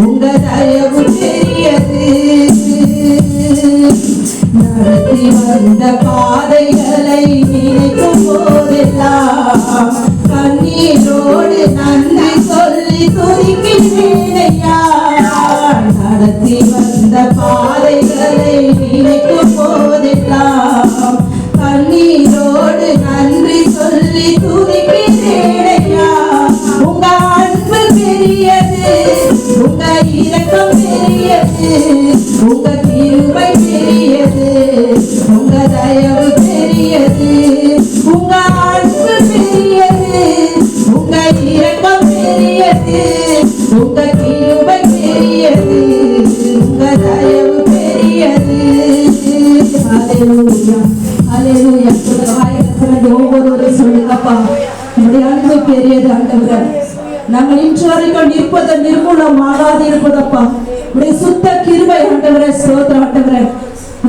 உங்க தயவு பெரியது. நடத்தி வந்த பாதைகளை நினைக்கும் போதெல்லாம் கண்ணீரோடு நன்றி சொல்லி துதிக்கிறேனையா. நடத்தி வந்த பாதைகளை நினைக்கும் போதெல்லாம் கண்ணீரோடு நன்றி சொல்லி துதிக்கிறேனையா. உங்க அன்பு பெரியது, உங்க இரக்கம் பெரியது, உங்க கிருபை பெரியது, உங்க தயவு பெரியது. உங்க அன்பு பெரியது, உங்க இரக்கம் பெரியது, உங்க கிருபை பெரியது, உங்க தயவு பெரியது. ஹல்லேலூயா ஹல்லேலூயா. ஒவ்வொருவரும் சொல்லுங்கப்பா, உங்களுடைய அன்பு பெரியது ஆண்டவரே. நாங்கள் இன்று வரைக்கும் நிற்பது நிர்மூலம் ஆகாது இருப்பதப்பா உடைய சுத்த கிருபை ஆண்டவரே. ஸ்தோத்திரம் ஆண்டவரே.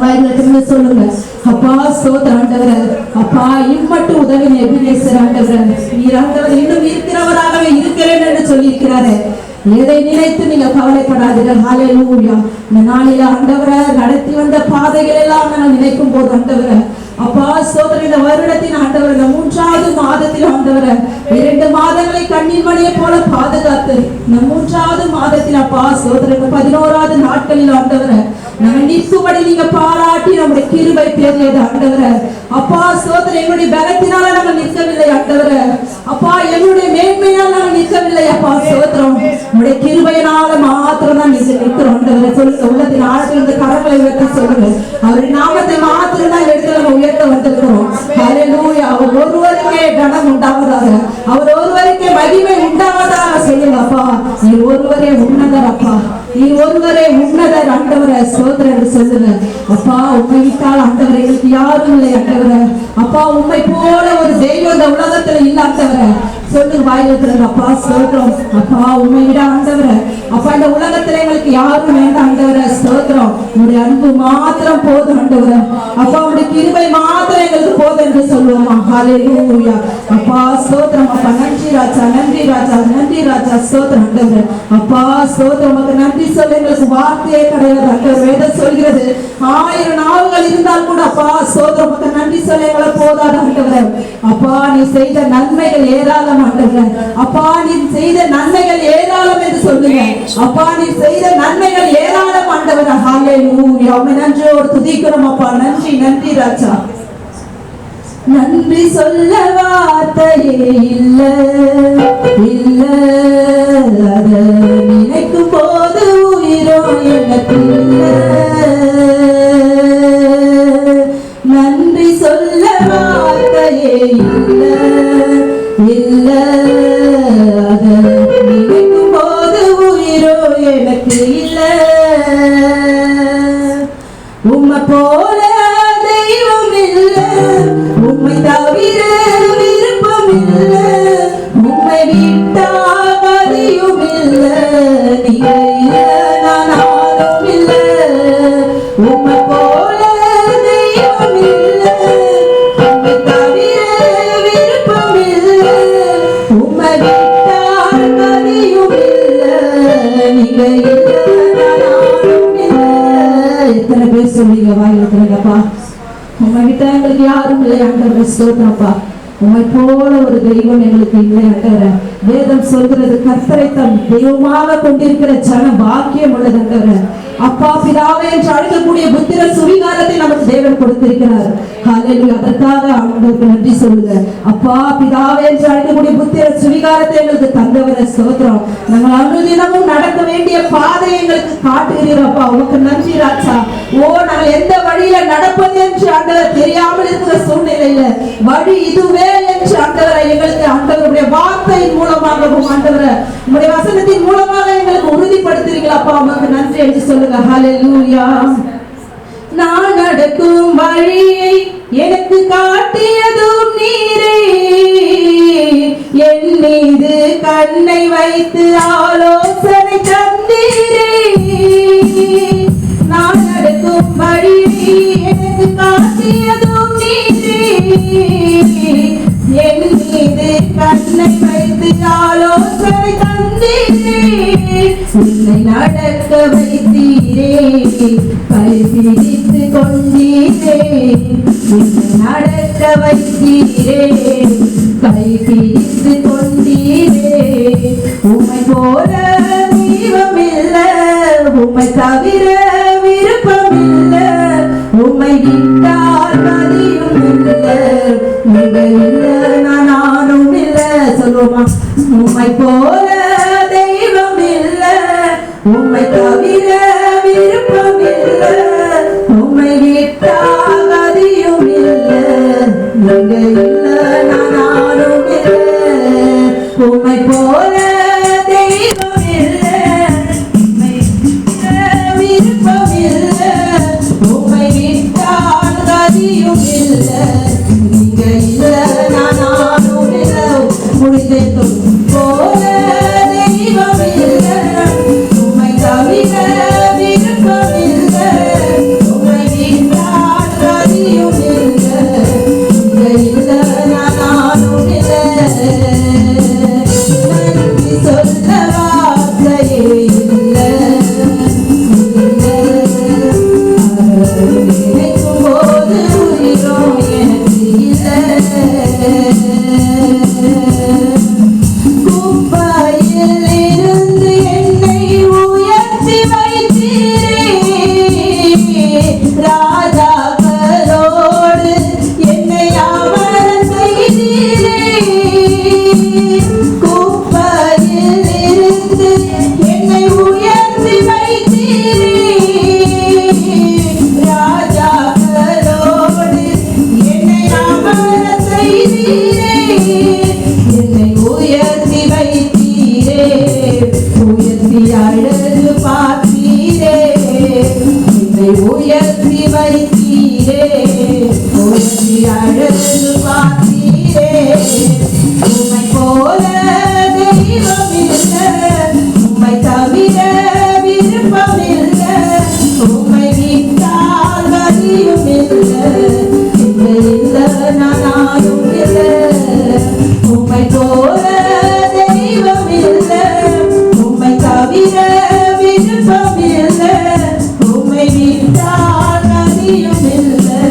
வாயில சொல்லுங்க, அப்பா ஸ்தோத்திரம் ஆண்டவரே. அப்பா இம்மட்டும் உதவி எபினேசர் ஆண்டவரே. நீர் ஆண்டவர் இன்னும் இருக்கிறவராகவே இருக்கிறேன் என்று சொல்லி இருக்கிறாரே. எதை நினைத்து நீங்க கவலைப்படாதீர்கள். ஹல்லேலூயா. இந்த நாளில ஆண்டவரே நடத்தி வந்த பாதைகள் எல்லாம் நாங்கள் நினைக்கும் போது ஆண்டவரே அப்பா சோதரன் இந்த வருடத்தின் ஆண்டவர் இந்த 3வது மாதத்தில் ஆண்டவர் 2 மாதங்களை கண்ணீர் மணியை போல பாதுகாத்து இந்த 3வது மாதத்தில் அப்பா சோதரன் 11வது நாட்களில் ஆண்டவர் நாங்கள் நிற்கும்படி நீங்க பாராட்டி நம்முடைய கிருபை பெரியது ஆண்டவர். அப்பா சோதரன் எங்களுடைய பலத்தினால நாங்கள் நிற்கவில்லை ஆண்டவர். அப்பா எங்களுடைய மேன்மையால் நாங்கள் நிற்கவில்லை. அப்பா சோதரம் உங்களுடைய கிருபையினால மாத்திரம் தான் நிற்கிறோம் ஆண்டவர். சொல்லுங்க, உள்ளத்தின் ஆழத்தில் இந்த கரங்களை உயர்த்தி சொல்லுங்க, அவருடைய நாமத்தை மாத்திரம் தான் எடுத்து நம்ம உயர்த்த வந்திருக்கிறோம். ஹல்லேலூயா. அவர் ஒருவருக்கே கனம் உண்டாவதாக, அவர் ஒருவருக்கே மகிமை உண்டாவதாக சொல்லுங்க. அப்பா நீர் ஒருவரே உன்னதர், அப்பா நீர் ஒருவரே உன்னதர் ஆண்டவரே. ஸ்தோத்திரம் என்று சொல்லுங்க. அப்பா உண்மை விட்டால் ஆண்டவரே எங்களுக்கு யாரும் இல்லை ஆண்டவரே. அப்பா உண்மை போல ஒரு தெய்வம் இந்த உலகத்துல இல்ல ஆண்டவரே. சொல்லுங்க வாயில அப்பா ஸ்தோத்திரம். அப்பா உண்மை விட ஆண்டவரே. அப்பா இந்த உலகத்துல எங்களுக்கு யாரும் வேண்டாம் ஆண்டவரே. ஸ்தோத்திரம். உங்களுடைய அன்பு மாத்திரம் போதும் ஆண்டவரே. அப்பா உங்களுடைய கிருபை மாத்திரம் எங்களுக்கு போதும் என்று சொல்லுவோமா. ஹல்லேலூயா. அப்பா ஸ்தோத்திரம். அப்பா நன்றி ராஜா, நன்றி ராஜா, நன்றி ராஜா. ஸ்தோத்திரம் ஆண்டவரே. அப்பா ஸ்தோத்திரம். உமக்கு நன்றி சொல்ல எங்களுக்கு வார்த்தையே கிடையாது ஆண்டவர். வேதம் சொல்கிறது 1000 நாவுகள் இருந்தால் கூட அப்பா ஸ்தோத்திரம் உமக்கு நன்றி சொல்ல எங்களை போதாது ஆண்டவரே. அப்பா நீ செய்த நன்மைகள் ஏராளம் ஆண்டவரே. அப்பா நீ செய்த நன்மைகள் ஏராளம் என்று சொல்லுங்க. அப்பா நீ செய்த நன்மைகள் ஏராளம் ஆண்டவரே. ஹல்லேலூயா. உம்மை நன்றியோடு துதிக்கிறோம் அப்பா. நன்றி நன்றி ராஜா. நன்றி சொல்ல வார்த்தையே இல்ல இல்ல, அத நினைக்கும் போது உயிரோ எனக்கு இல்ல. நன்றி சொல்ல வார்த்தையே இல்ல இல்ல, அத நினைக்கும் போது உயிரோ எனக்கு இல்ல. உம்மை போல தெய்வம் இல்ல, உம்மை தவிர விருப்பம் இல்ல, உம்மை விட்டால் கதியும் இல்ல. நீங்க இல்ல நான் ஆரும் இல்ல. உம்மை போல தெய்வம் இல்ல, உம்மை தவிர விருப்பம் இல்ல, உம்மை விட்டால் கதியும் இல்ல. நீங்க இல்ல நான் ஆரும் இல்ல. எத்தனை பேர் சொல்லுங்க வாயில திறங்கப்பா. உம்மை விட்டா எங்களுக்கு யாரும் இல்லை ஆண்டவரே. ஸ்தோத்திரப்பா. உம்மை போல ஒரு தெய்வம் எங்களுக்கு இல்லை ஆண்டவரே. வேதம் சொல்கிறது கர்த்தரை தம் தெய்வமாக கொண்டிருக்கிற ஜனம் பாக்கியம் உள்ளது ஆண்டவரே. அப்பா பிதாவே என்று அழைக்கக்கூடிய புத்திர சுவிகாரத்தை நமக்கு தேவன் கொடுத்திருக்கிறார். ஹல்லேலூயா. அதற்காக ஆண்டவருக்கு நன்றி சொல்லுங்க. அப்பா பிதாவே என்று அழைக்கக்கூடிய புத்திர சுவிகாரத்தை எங்களுக்கு தந்தவரே. ஸ்தோத்திரம். நாங்கள் அனுதினமும் நடக்க வேண்டிய பாதை எங்களுக்கு காட்டுகிறீரப்பா. உமக்கு நன்றி ராஜா. நாங்கள் எந்த வழியில நடப்பது என்று ஆண்டவர் தெரியாமல் இருக்கிற சூழ்நிலையில வழி இதுவே என்று ஆண்டவரை எங்களுக்கு ஆண்டவருடைய வார்த்தையின் மூலமாகவும் ஆண்டவரை உங்களுடைய வசனத்தின் மூலமாக எங்களுக்கு உறுதிப்படுத்துறீங்களப்பா. உமக்கு நன்றி என்று சொல்லுங்க. ஹல்லேலூயா. நான் நடக்கும் வழியை எனக்கு காட்டியதும் நீரே, என் மீது கண்ணை வைத்து ஆலோசனை தந்தீரே. நான் நடக்கும் வழியை எனக்கு காட்டியதும் நீரே, என் மீது கண்ணை வைத்து ஆலோசனை தந்தீரே. உன்னை நடக்க வைத்தீரே, கை பிடித்து கொண்டீரே. உன்னை நடக்க வைத்தீரே, கை பிடித்து கொண்டீரே. உம்மை போல தெய்வமில்ல, உம்மை தவிர விருப்பமில்ல, உம்மை விட்டால் கதியும் இல்லை. நீங்க இல்ல நானும் இல்லை. சொல்லுமா, உம்மை போல தெய்வம் இல்லை, உம்மை தவிர விருப்பம் இல்லை, உம்மை விட்டால் கதியும் இல்லை. நீங்க இல்ல நானும் இல்லை. உம்மை போல தெய்வம் இல்லை, உம்மை விருப்பம் இல்லை, உம்மை விட்டால் கதியும் இல்லை. நீங்க இல்ல நானும் இல்லை. முடிந்தே போல தெய்வம் இல்லை, உம்மை தவிர விருப்பம் இல்லை, உம்மை விட்டால் கதியும் இல்லை. நீங்க இல்ல நானும் இல்லை. நன்றி சொல்ல வார்த்தையே இல்லை. நினைக்கும் போது உயிரோ எனக்கு இல்லை. குப்பையில் இருந்து என்னை உயர்த்தி வைத்தீரே, ராஜாக்களோடு என்னை அமர செய்தீரே. குப்பையில் இருந்து என்னை உயர்த்தி வைத்தீரே, ராஜாக்களோடு என்னை அமர செய்தீரே. என்னை உயர்த்தி வைத்தீரே, உயர்த்தி அழகு பார்த்தீரே. என்னை உயர்த்தி வைத்தீரே, உயர்த்தி அழகு பார்த்தீரே. உம்மை போல தெய்வம் இல்லை, உம்மை தவிர விருப்பம் இல்லை, உம்மை விட்டால் கதியும் இல்லை. இல்லை இல்லை நானும் இல்லை. உம்மை போல தெய்வம் இல்லை, உம்மை தவிர விருப்பம் இல்லை, உம்மை விட்டால் கதியும் இல்லை.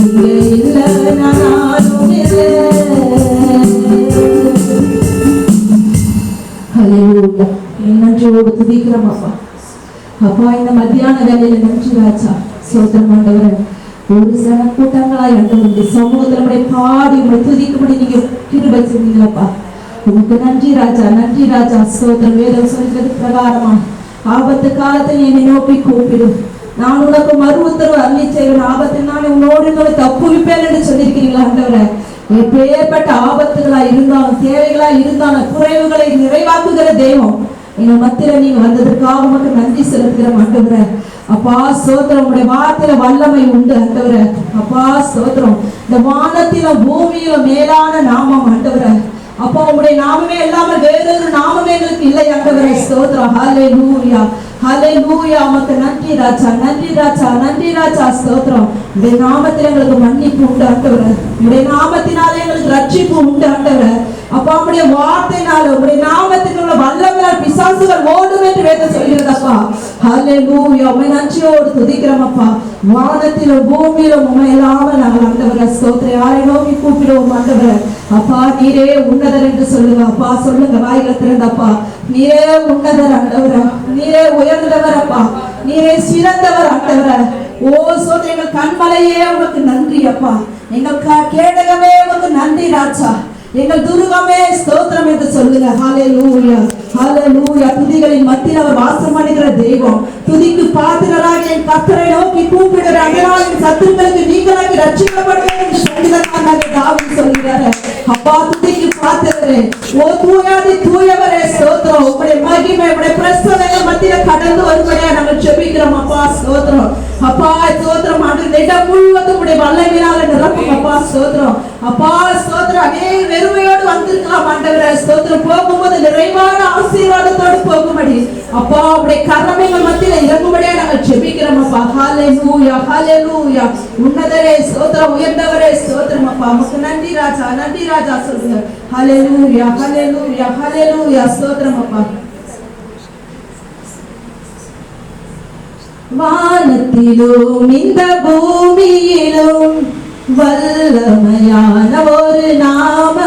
இல்லை இல்லை நானும் இல்லை. ஹல்லேலூயா. நன்றியோடு துதிக்கிறோம் அப்பா. அப்பா, இந்த மத்தியான வேலையில நன்றி ராஜா. சோதரம் ஆண்டவரே, ஒரு சில கூட்டங்களாய் ஆண்டவருடைய சமூகத்துல பாடி உங்களை துதிக்கும்படி நீங்க கிருபை செஞ்சீங்களப்பா. உனக்கு நன்றி ராஜா, நன்றி ராஜா. சோதரம் வேதம் சொல்கிறது பிரகாரமா ஆபத்து காலத்தில் என்னை நோக்கி கூப்பிடு, நான் உனக்கு மறு உத்தரவு அள்ளி செய்வேன், ஆபத்தில் நான் உன்னோடு தப்புவிப்பேன் என்று சொல்லியிருக்கிறீங்களா ஆண்டவரே. எப்பேற்பட்ட ஆபத்துகளா இருந்தாலும், தேவைகளா இருந்தாலும், குறைவுகளை நிறைவாக்குகிற தெய்வம் எங்க மத்தியில நீங்க வந்ததற்காக மட்டும் நன்றி செலுத்துகிறோம் ஆண்டவரே. அப்பா ஸ்தோத்திரம், உடைய வார்த்தையில வல்லமை உண்டு ஆண்டவரே. அப்பா ஸ்தோத்திரம், இந்த வானத்திலும் பூமியிலும் மேலான நாமம் ஆண்டவரே. அப்பா, உங்களுடைய நாமமே இல்லாமல் வேறொரு நாமமே எங்களுக்கு இல்லை ஆண்டவரே. ஸ்தோத்திரம். ஹல்லேலூயா, ஹல்லேலூயா. உமக்கு நன்றி ராஜா, நன்றி ராஜா, நன்றி ராஜா. ஸ்தோத்திரம். உடைய நாமத்தில் எங்களுக்கு மன்னிப்பு உண்டு ஆண்டவரே. உடைய நாமத்தினாலே எங்களுக்கு ரட்சிப்பு உண்டு ஆண்டவரே. அப்பா, உடைய வார்த்தையினால, உடைய நாமத்தில் உள்ள வல்லமையால் பிசாசுகள் ஓடும் என்று வேதம் சொல்கிறதப்பா. ஹல்லேலூயா. உம்மை நன்றியோடு துதிக்கிறோம் அப்பா. வானத்திலும் பூமியிலும் உம்மை இல்லாமல் நாங்கள் ஆண்டவரே. ஸ்தோத்திரம். யாரை நோக்கி கூப்பிடுவோம் ஆண்டவரே. அப்பா, நீரே உன்னதர் என்று சொல்லுங்க அப்பா. சொல்லுங்க வாயில திறந்தப்பா. நீரே உன்னதர் ஆண்டவரே, நீரே உயர்ந்தவர் அப்பா, நீரே சிறந்தவர் ஆண்டவரே. ஓ சோதரி, எங்கள் கண்மலையே உனக்கு நன்றி அப்பா. எங்கள் கேடகமே உனக்கு நன்றி ராஜா. எங்கள் துருகமே ஸ்தோத்திரம் என்று சொல்லுங்க. ஹல்லேலூயா, ஹல்லேலூயா. துதிகளின் மத்தியில் அவர் வாசம் பண்ணுகிற தெய்வம். துதிக்கு பாத்திரராக என் கர்த்தரை நோக்கி கூப்பிடுற அதனால் என் சத்துருக்களுக்கு நீங்களாக ரட்சிக்கப்படுவேன் என்று சொல்லுகிறார் தாவீது சொல்கிறாரு. அப்பா, துதிக்கு பாத்திரரே, ஓ தூயாதி தூயவரே ஸ்தோத்திரம். உங்களுடைய மகிமை, உங்களுடைய பிரசன்னம் மத்தியில கடந்து வரும்படியா நாங்கள் ஜெபிக்கிறோம் அப்பா. ஸ்தோத்திரம் அப்பா, ஸ்தோத்திரம். ஆண்டு இடம் முழுவதும் உடைய வல்லமையினால நிரப்பும் அப்பா. ஸ்தோத்திரம் அப்பா, ஸ்தோத்திரம். அநேக வெறுமையோடு வந்திருக்கலாம் ஆண்டவரே. ஸ்தோத்திரம். போகும்போது நிறைவான ஆசீர்வாதத்தோடு போகும்படி அப்பா உடைய கரமைகள் மத்தியில இறங்கும்படியா நாங்கள் ஜெபிக்கிறோம் அப்பா. ஹல்லேலூயா, ஹல்லேலூயா. உன்னதரே ஸ்தோத்திரம், உயர்ந்தவரே ஸ்தோத்திரம் அப்பா. உமக்கு நன்றி ராஜா, நன்றி ராஜா. சொல்லுங்க ஹல்லேலூயா, ஹல்லேலூயா, ஹல்லேலூயா. ஸ்தோத்திரம் அப்பா. வானத்திலும் இந்த பூமியிலும் வல்லமையான ஒரு நாம